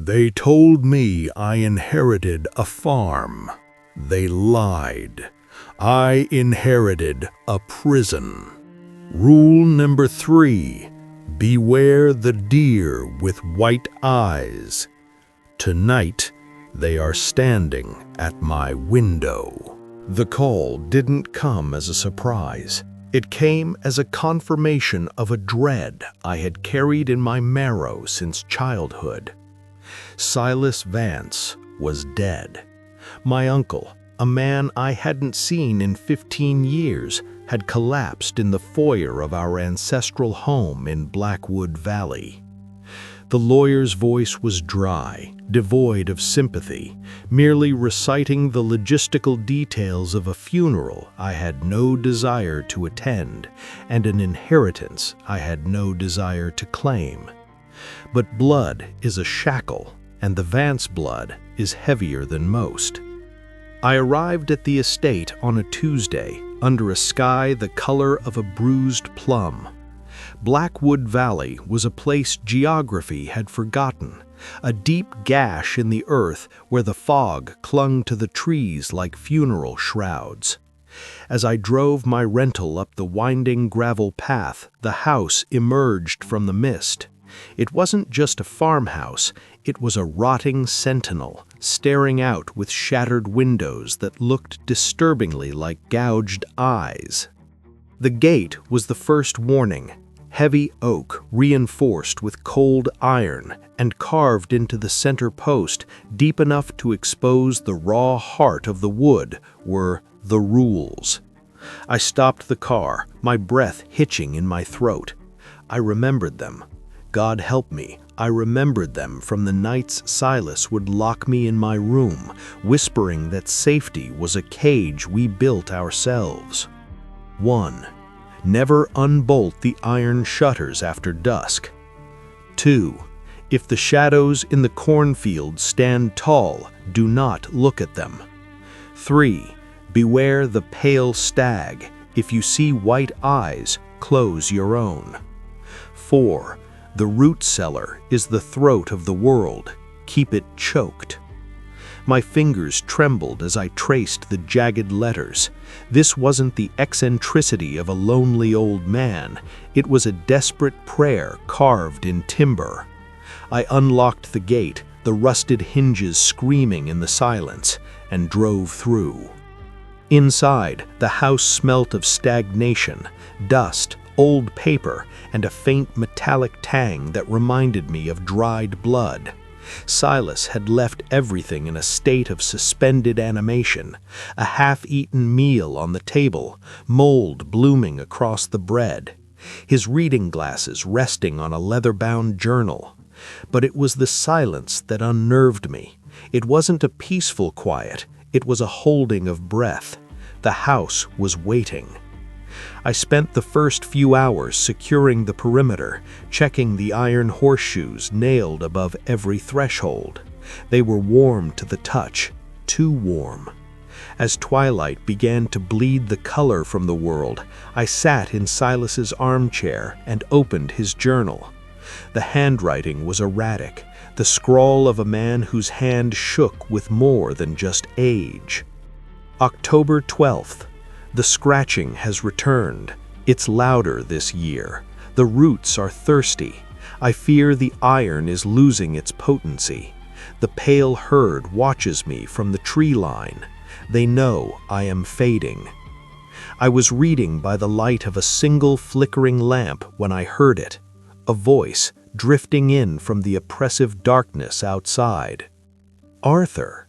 They told me I inherited a farm. They lied. I inherited a prison. Rule number 3, beware the deer with white eyes. Tonight, they are standing at my window. The call didn't come as a surprise. It came as a confirmation of a dread I had carried in my marrow since childhood. Silas Vance was dead. My uncle, a man I hadn't seen in 15 years, had collapsed in the foyer of our ancestral home in Blackwood Valley. The lawyer's voice was dry, devoid of sympathy, merely reciting the logistical details of a funeral I had no desire to attend and an inheritance I had no desire to claim. But blood is a shackle, and the Vance blood is heavier than most. I arrived at the estate on a Tuesday under a sky the color of a bruised plum. Blackwood Valley was a place geography had forgotten, a deep gash in the earth where the fog clung to the trees like funeral shrouds. As I drove my rental up the winding gravel path, the house emerged from the mist. It wasn't just a farmhouse, it was a rotting sentinel, staring out with shattered windows that looked disturbingly like gouged eyes. The gate was the first warning, heavy oak reinforced with cold iron and carved into the center post deep enough to expose the raw heart of the wood were the rules. I stopped the car, my breath hitching in my throat. I remembered them. God help me, I remembered them from the nights Silas would lock me in my room, whispering that safety was a cage we built ourselves. 1. Never unbolt the iron shutters after dusk. 2. If the shadows in the cornfield stand tall, do not look at them. 3. Beware the pale stag. If you see white eyes, close your own. 4. The root cellar is the throat of the world. Keep it choked. My fingers trembled as I traced the jagged letters. This wasn't the eccentricity of a lonely old man. It was a desperate prayer carved in timber. I unlocked the gate, the rusted hinges screaming in the silence, and drove through. Inside, the house smelt of stagnation, dust, old paper, and a faint metallic tang that reminded me of dried blood. Silas had left everything in a state of suspended animation, a half-eaten meal on the table, mold blooming across the bread, his reading glasses resting on a leather-bound journal. But it was the silence that unnerved me. It wasn't a peaceful quiet, it was a holding of breath. The house was waiting. I spent the first few hours securing the perimeter, checking the iron horseshoes nailed above every threshold. They were warm to the touch, too warm. As twilight began to bleed the color from the world, I sat in Silas's armchair and opened his journal. The handwriting was erratic, the scrawl of a man whose hand shook with more than just age. October 12th. The scratching has returned. It's louder this year. The roots are thirsty. I fear the iron is losing its potency. The pale herd watches me from the tree line. They know I am fading. I was reading by the light of a single flickering lamp when I heard it, a voice drifting in from the oppressive darkness outside. Arthur.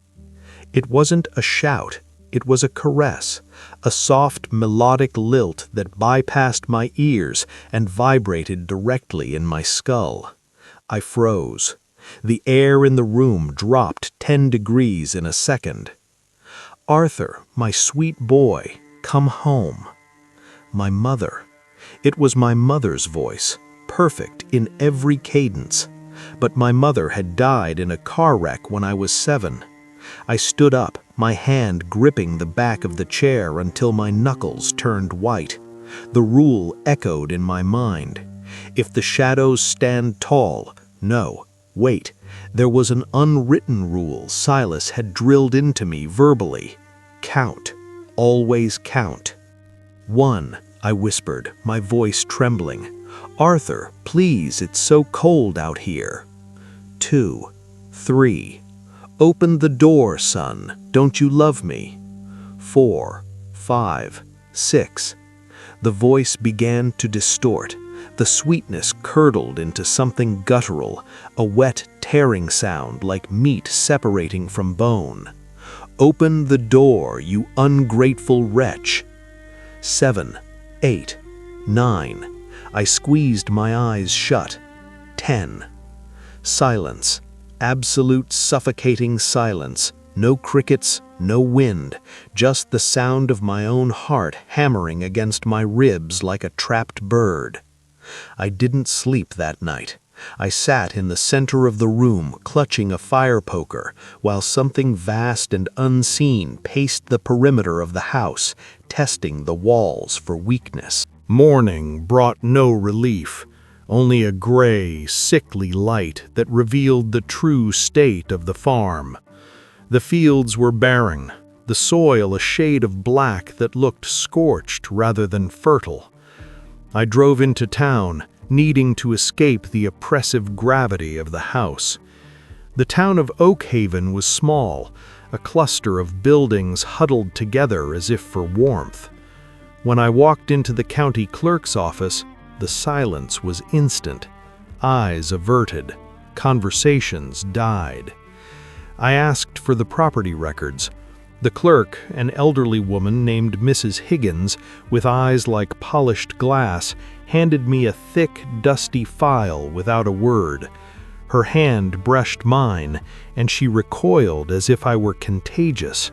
It wasn't a shout. It was a caress, a soft melodic lilt that bypassed my ears and vibrated directly in my skull. I froze. The air in the room dropped 10 degrees in a second. Arthur, my sweet boy, come home. My mother. It was my mother's voice, perfect in every cadence. But my mother had died in a car wreck when I was 7. I stood up, my hand gripping the back of the chair until my knuckles turned white. The rule echoed in my mind. If the shadows stand tall, no, wait, There was an unwritten rule Silas had drilled into me verbally. Count. Always count. 1, I whispered, my voice trembling. Arthur, please, it's so cold out here. 2, 3. Open the door, son. Don't you love me? 4, 5, 6. The voice began to distort. The sweetness curdled into something guttural, a wet, tearing sound like meat separating from bone. Open the door, you ungrateful wretch. 7, 8, 9. I squeezed my eyes shut. 10. Silence. Absolute suffocating silence. No crickets, no wind, just the sound of my own heart hammering against my ribs like a trapped bird. I didn't sleep that night. I sat in the center of the room, clutching a fire poker, while something vast and unseen paced the perimeter of the house, testing the walls for weakness. Morning brought no relief, only a gray, sickly light that revealed the true state of the farm. The fields were barren, the soil a shade of black that looked scorched rather than fertile. I drove into town, needing to escape the oppressive gravity of the house. The town of Oak Haven was small, a cluster of buildings huddled together as if for warmth. When I walked into the county clerk's office, the silence was instant. Eyes averted, conversations died. I asked for the property records. The clerk, an elderly woman named Mrs. Higgins, with eyes like polished glass, handed me a thick, dusty file without a word. Her hand brushed mine, and she recoiled as if I were contagious.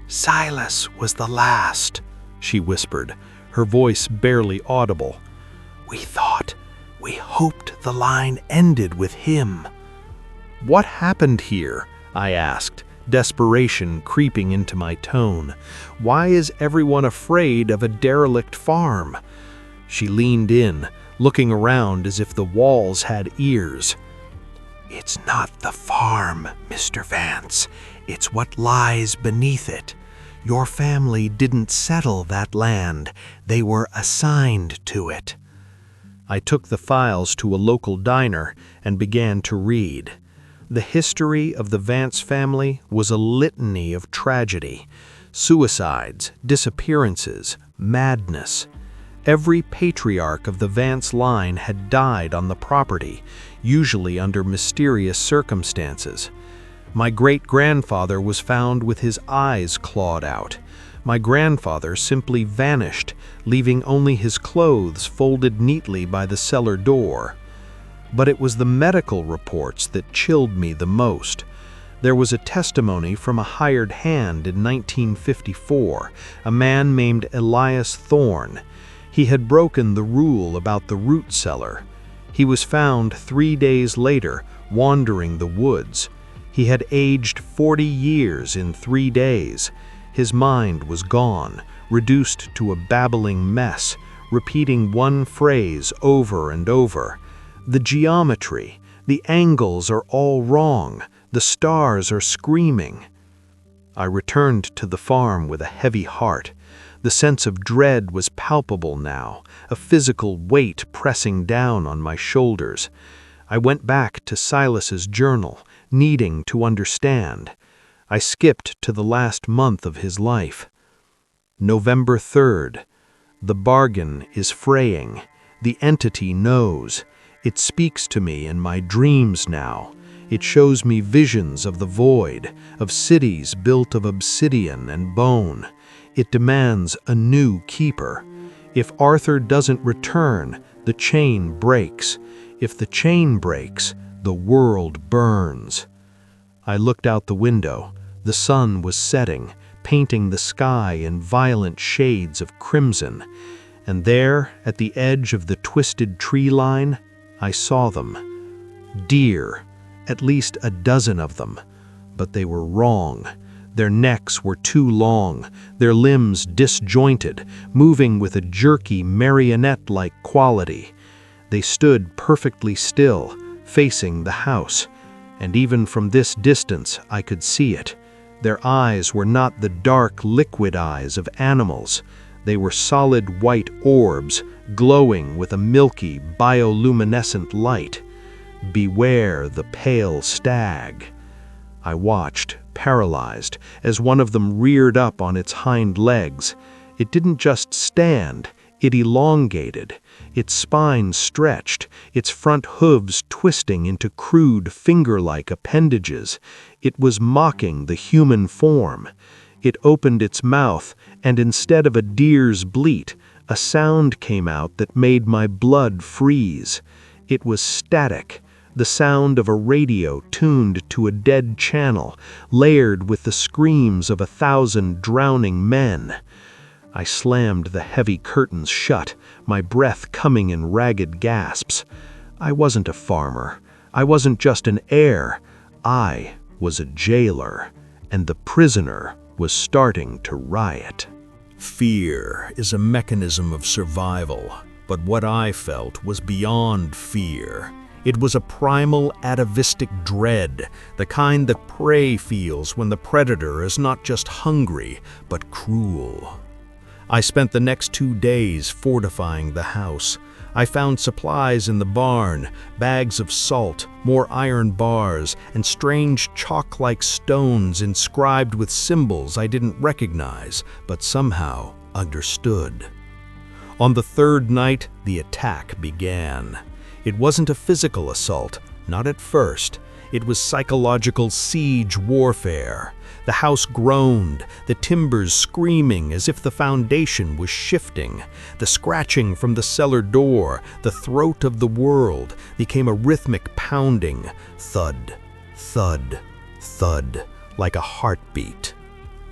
"Silas was the last," she whispered, her voice barely audible. We hoped the line ended with him." "What happened here?" I asked, desperation creeping into my tone. "Why is everyone afraid of a derelict farm?" She leaned in, looking around as if the walls had ears. "It's not the farm, Mr. Vance. It's what lies beneath it. Your family didn't settle that land. They were assigned to it." I took the files to a local diner and began to read. The history of the Vance family was a litany of tragedy, suicides, disappearances, madness. Every patriarch of the Vance line had died on the property, usually under mysterious circumstances. My great-grandfather was found with his eyes clawed out. My grandfather simply vanished, leaving only his clothes folded neatly by the cellar door. But it was the medical reports that chilled me the most. There was a testimony from a hired hand in 1954, a man named Elias Thorne. He had broken the rule about the root cellar. He was found 3 days later, wandering the woods. He had aged 40 years in 3 days. His mind was gone, reduced to a babbling mess, repeating one phrase over and over. "The geometry, the angles are all wrong. The stars are screaming." I returned to the farm with a heavy heart. The sense of dread was palpable now, a physical weight pressing down on my shoulders. I went back to Silas's journal, needing to understand. I skipped to the last month of his life. November 3rd. The bargain is fraying. The entity knows. It speaks to me in my dreams now. It shows me visions of the void, of cities built of obsidian and bone. It demands a new keeper. If Arthur doesn't return, the chain breaks. If the chain breaks, the world burns. I looked out the window. The sun was setting, painting the sky in violent shades of crimson. And there, at the edge of the twisted tree line, I saw them. Deer, at least a dozen of them. But they were wrong. Their necks were too long, their limbs disjointed, moving with a jerky, marionette-like quality. They stood perfectly still, facing the house. and even from this distance I could see it. Their eyes were not the dark, liquid eyes of animals. They were solid white orbs, glowing with a milky, bioluminescent light. Beware the pale stag. I watched, paralyzed, as one of them reared up on its hind legs. It didn't just stand, it elongated, its spine stretched, its front hooves twisting into crude finger-like appendages. It was mocking the human form. It opened its mouth, and instead of a deer's bleat, a sound came out that made my blood freeze. It was static, the sound of a radio tuned to a dead channel, layered with the screams of 1,000 drowning men. I slammed the heavy curtains shut, my breath coming in ragged gasps. I wasn't a farmer. I wasn't just an heir. I was a jailer, and the prisoner was starting to riot. Fear is a mechanism of survival, but what I felt was beyond fear. It was a primal, atavistic dread, the kind that prey feels when the predator is not just hungry, but cruel. I spent the next 2 days fortifying the house. I found supplies in the barn, bags of salt, more iron bars, and strange chalk-like stones inscribed with symbols I didn't recognize, but somehow understood. On the 3rd night, the attack began. It wasn't a physical assault, not at first. It was psychological siege warfare. The house groaned, the timbers screaming as if the foundation was shifting. The scratching from the cellar door, the throat of the world, became a rhythmic pounding. Thud, thud, thud, like a heartbeat.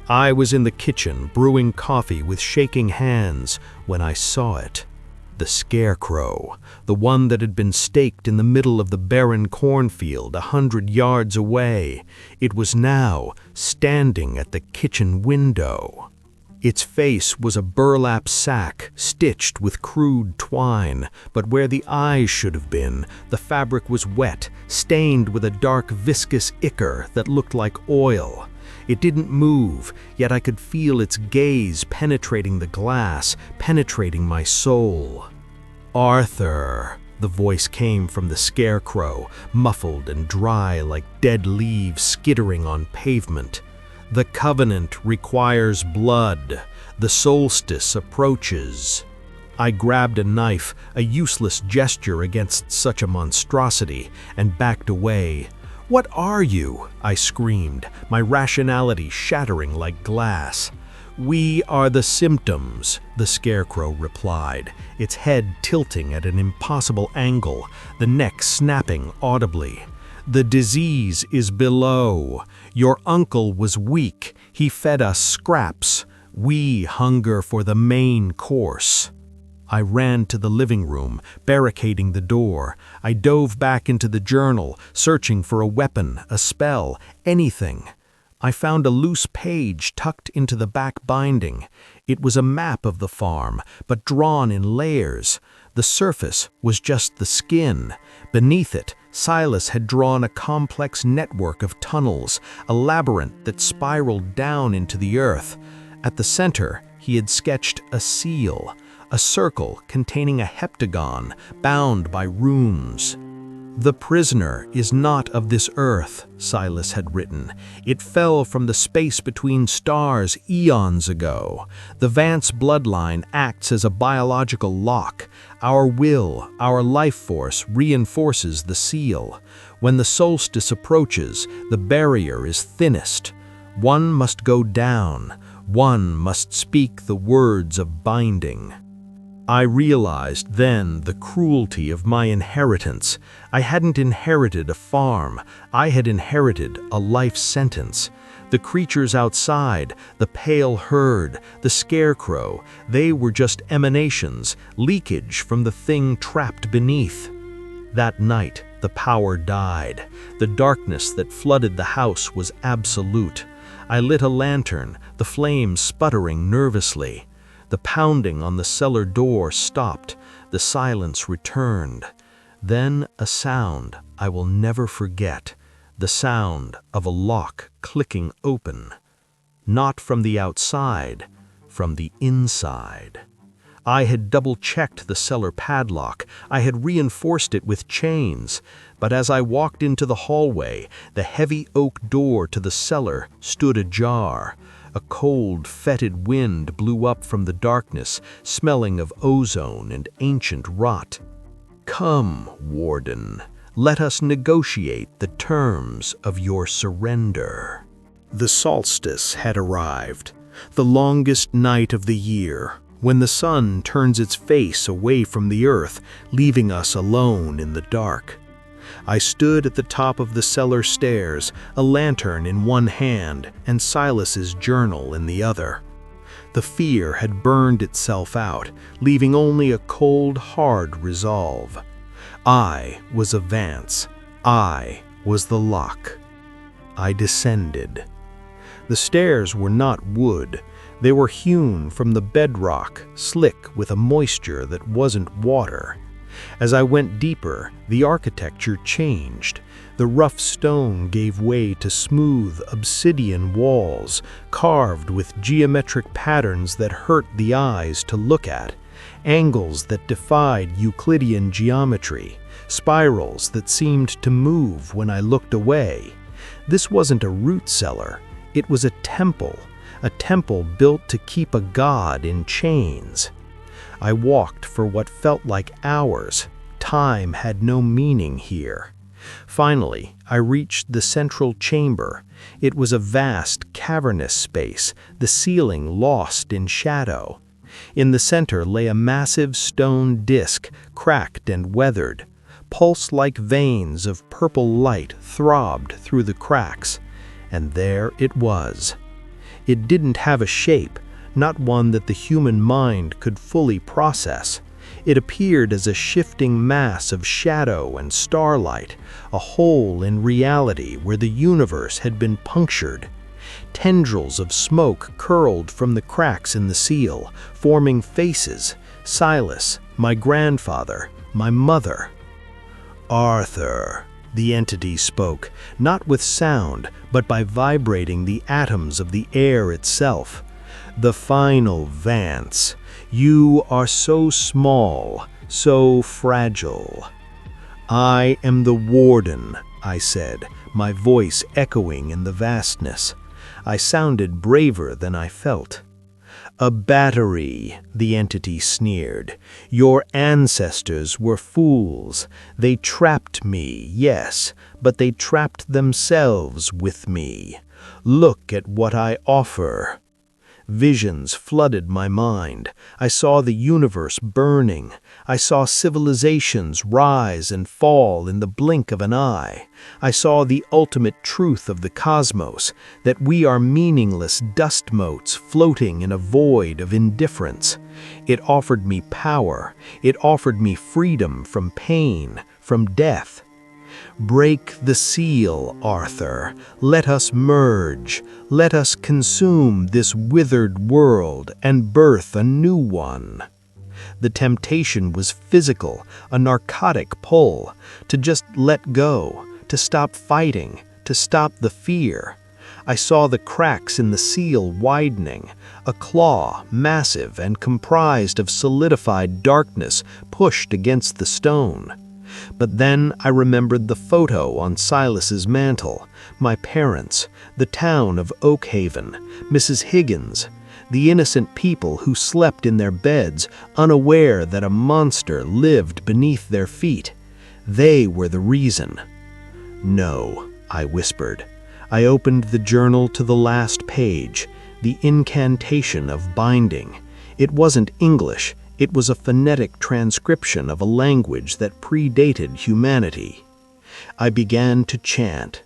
I was in the kitchen, brewing coffee with shaking hands, when I saw it. The scarecrow, the one that had been staked in the middle of the barren cornfield 100 yards away. It was now standing at the kitchen window. Its face was a burlap sack stitched with crude twine, but where the eyes should have been, the fabric was wet, stained with a dark viscous ichor that looked like oil. It didn't move, yet I could feel its gaze penetrating the glass, penetrating my soul. "Arthur," the voice came from the scarecrow, muffled and dry like dead leaves skittering on pavement. "The covenant requires blood. The solstice approaches." I grabbed a knife, a useless gesture against such a monstrosity, and backed away. "What are you?" I screamed, my rationality shattering like glass. "We are the symptoms," the scarecrow replied, its head tilting at an impossible angle, the neck snapping audibly. "The disease is below. Your uncle was weak. He fed us scraps. We hunger for the main course." I ran to the living room, barricading the door. I dove back into the journal, searching for a weapon, a spell, anything. I found a loose page tucked into the back binding. It was a map of the farm, but drawn in layers. The surface was just the skin. Beneath it, Silas had drawn a complex network of tunnels, a labyrinth that spiraled down into the earth. At the center, he had sketched a seal, a circle containing a heptagon bound by runes. "The prisoner is not of this earth," Silas had written. "It fell from the space between stars eons ago. The Vance bloodline acts as a biological lock. Our will, our life force reinforces the seal. When the solstice approaches, the barrier is thinnest. One must go down. One must speak the words of binding." I realized then the cruelty of my inheritance. I hadn't inherited a farm. I had inherited a life sentence. The creatures outside, the pale herd, the scarecrow, they were just emanations, leakage from the thing trapped beneath. That night, the power died. The darkness that flooded the house was absolute. I lit a lantern, the flames sputtering nervously. The pounding on the cellar door stopped. The silence returned. Then a sound I will never forget. The sound of a lock clicking open. Not from the outside, from the inside. I had double-checked the cellar padlock. I had reinforced it with chains. But as I walked into the hallway, the heavy oak door to the cellar stood ajar. A cold, fetid wind blew up from the darkness, smelling of ozone and ancient rot. "Come, warden, let us negotiate the terms of your surrender." The solstice had arrived, the longest night of the year, when the sun turns its face away from the earth, leaving us alone in the dark. I stood at the top of the cellar stairs, a lantern in one hand and Silas's journal in the other. The fear had burned itself out, leaving only a cold, hard resolve. I was a Vance. I was the lock. I descended. The stairs were not wood. They were hewn from the bedrock, slick with a moisture that wasn't water. As I went deeper, the architecture changed. The rough stone gave way to smooth obsidian walls, carved with geometric patterns that hurt the eyes to look at, angles that defied Euclidean geometry, spirals that seemed to move when I looked away. This wasn't a root cellar. It was a temple built to keep a god in chains. I walked for what felt like hours. Time had no meaning here. Finally, I reached the central chamber. It was a vast, cavernous space, the ceiling lost in shadow. In the center lay a massive stone disk, cracked and weathered. Pulse-like veins of purple light throbbed through the cracks. And there it was. It didn't have a shape, not one that the human mind could fully process. It appeared as a shifting mass of shadow and starlight, a hole in reality where the universe had been punctured. Tendrils of smoke curled from the cracks in the seal, forming faces. Silas, my grandfather, my mother. "Arthur," the entity spoke, not with sound, but by vibrating the atoms of the air itself. "The final Vance. You are so small, so fragile." "I am the warden," I said, my voice echoing in the vastness. I sounded braver than I felt. "A battery," the entity sneered. "Your ancestors were fools. They trapped me, yes, but they trapped themselves with me. Look at what I offer." Visions flooded my mind. I saw the universe burning. I saw civilizations rise and fall in the blink of an eye. I saw the ultimate truth of the cosmos, that we are meaningless dust motes floating in a void of indifference. It offered me power. It offered me freedom from pain, from death. "Break the seal, Arthur. Let us merge. Let us consume this withered world and birth a new one." The temptation was physical, a narcotic pull, to just let go, to stop fighting, to stop the fear. I saw the cracks in the seal widening, a claw, massive and comprised of solidified darkness, pushed against the stone. But then I remembered the photo on Silas's mantle, my parents, the town of Oakhaven, Mrs. Higgins, the innocent people who slept in their beds, unaware that a monster lived beneath their feet. They were the reason. "No," I whispered. I opened the journal to the last page, the incantation of binding. It wasn't English. It was a phonetic transcription of a language that predated humanity. I began to chant,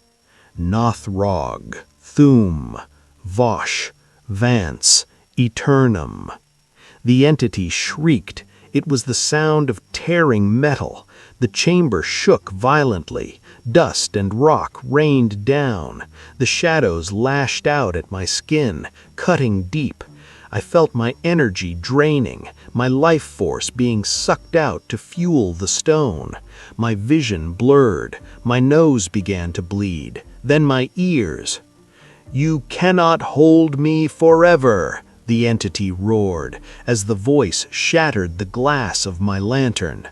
"Nothrog, Thum, Vosh, Vance, Eternum." The entity shrieked. It was the sound of tearing metal. The chamber shook violently. Dust and rock rained down. The shadows lashed out at my skin, cutting deep. I felt my energy draining, my life force being sucked out to fuel the stone. My vision blurred. My nose began to bleed. then my ears. "You cannot hold me forever," the entity roared, as the voice shattered the glass of my lantern.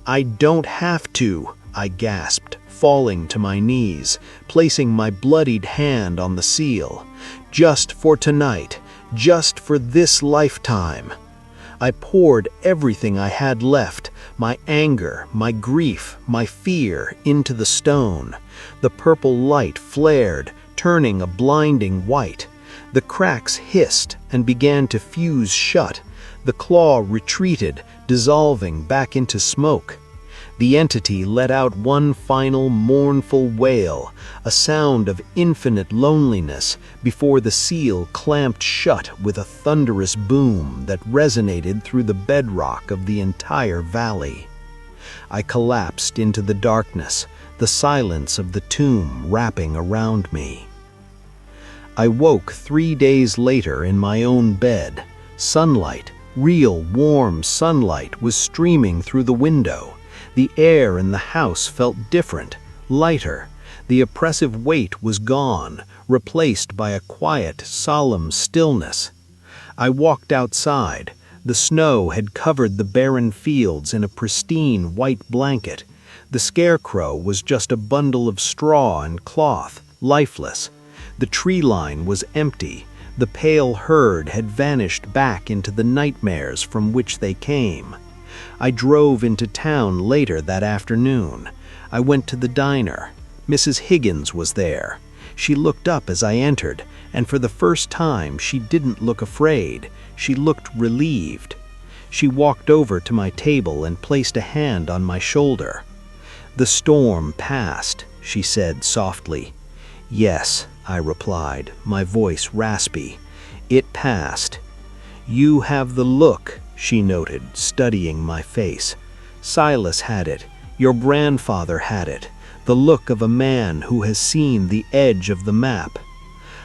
"I don't have to," I gasped, falling to my knees, placing my bloodied hand on the seal. "Just for tonight, just for this lifetime." I poured everything I had left, my anger, my grief, my fear, into the stone. The purple light flared, turning a blinding white. The cracks hissed and began to fuse shut. The claw retreated, dissolving back into smoke. The entity let out one final mournful wail, a sound of infinite loneliness, before the seal clamped shut with a thunderous boom that resonated through the bedrock of the entire valley. I collapsed into the darkness, the silence of the tomb wrapping around me. I woke 3 days later in my own bed. Sunlight, real warm sunlight, was streaming through the window. The air in the house felt different, lighter. The oppressive weight was gone, replaced by a quiet, solemn stillness. I walked outside. The snow had covered the barren fields in a pristine white blanket. The scarecrow was just a bundle of straw and cloth, lifeless. The tree line was empty. The pale herd had vanished back into the nightmares from which they came. I drove into town later that afternoon. I went to the diner. Mrs. Higgins was there. She looked up as I entered, and for the first time she didn't look afraid. She looked relieved. She walked over to my table and placed a hand on my shoulder. "The storm passed," she said softly. "Yes," I replied, my voice raspy. "It passed." "You have the look," she noted, studying my face. "Silas had it. Your grandfather had it. The look of a man who has seen the edge of the map."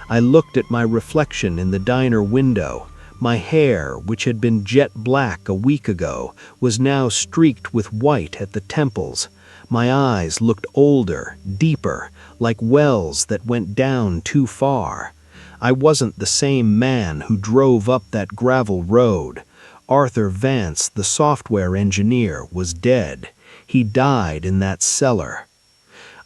I looked at my reflection in the diner window. My hair, which had been jet black a week ago, was now streaked with white at the temples. My eyes looked older, deeper, like wells that went down too far. I wasn't the same man who drove up that gravel road. Arthur Vance, the software engineer, was dead. He died in that cellar.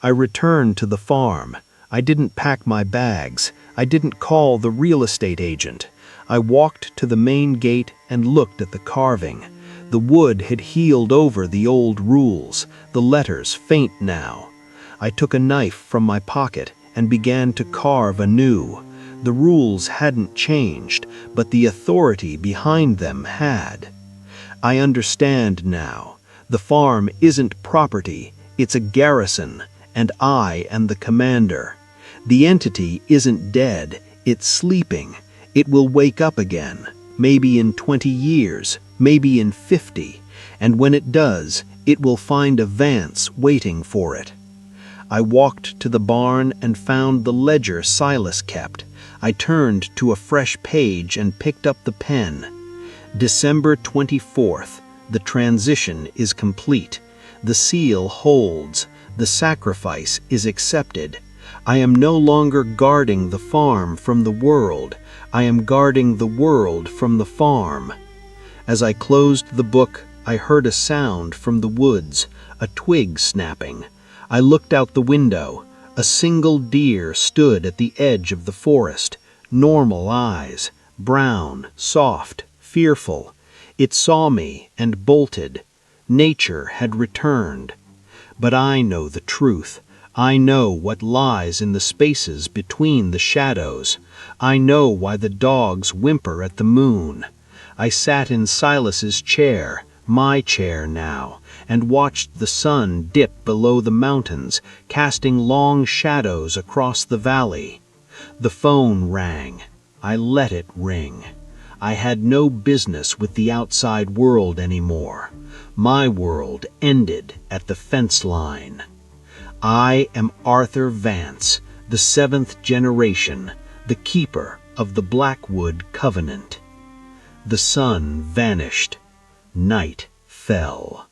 I returned to the farm. I didn't pack my bags. I didn't call the real estate agent. I walked to the main gate and looked at the carving. The wood had healed over the old rules, the letters faint now. I took a knife from my pocket and began to carve anew. The rules hadn't changed, but the authority behind them had. I understand now. The farm isn't property, it's a garrison, and I am the commander. The entity isn't dead, it's sleeping. It will wake up again, maybe in 20 years, maybe in 50, and when it does, it will find a Vance waiting for it. I walked to the barn and found the ledger Silas kept. I turned to a fresh page and picked up the pen. December 24th. The transition is complete. The seal holds. The sacrifice is accepted. I am no longer guarding the farm from the world. I am guarding the world from the farm. As I closed the book, I heard a sound from the woods, a twig snapping. I looked out the window. A single deer stood at the edge of the forest. Normal eyes, brown, soft, fearful. It saw me and bolted. Nature had returned. But I know the truth. I know what lies in the spaces between the shadows. I know why the dogs whimper at the moon. I sat in Silas's chair, my chair now, and watched the sun dip below the mountains, casting long shadows across the valley. The phone rang. I let it ring. I had no business with the outside world anymore. My world ended at the fence line. I am Arthur Vance, the 7th generation, the keeper of the Blackwood Covenant. The sun vanished. Night fell.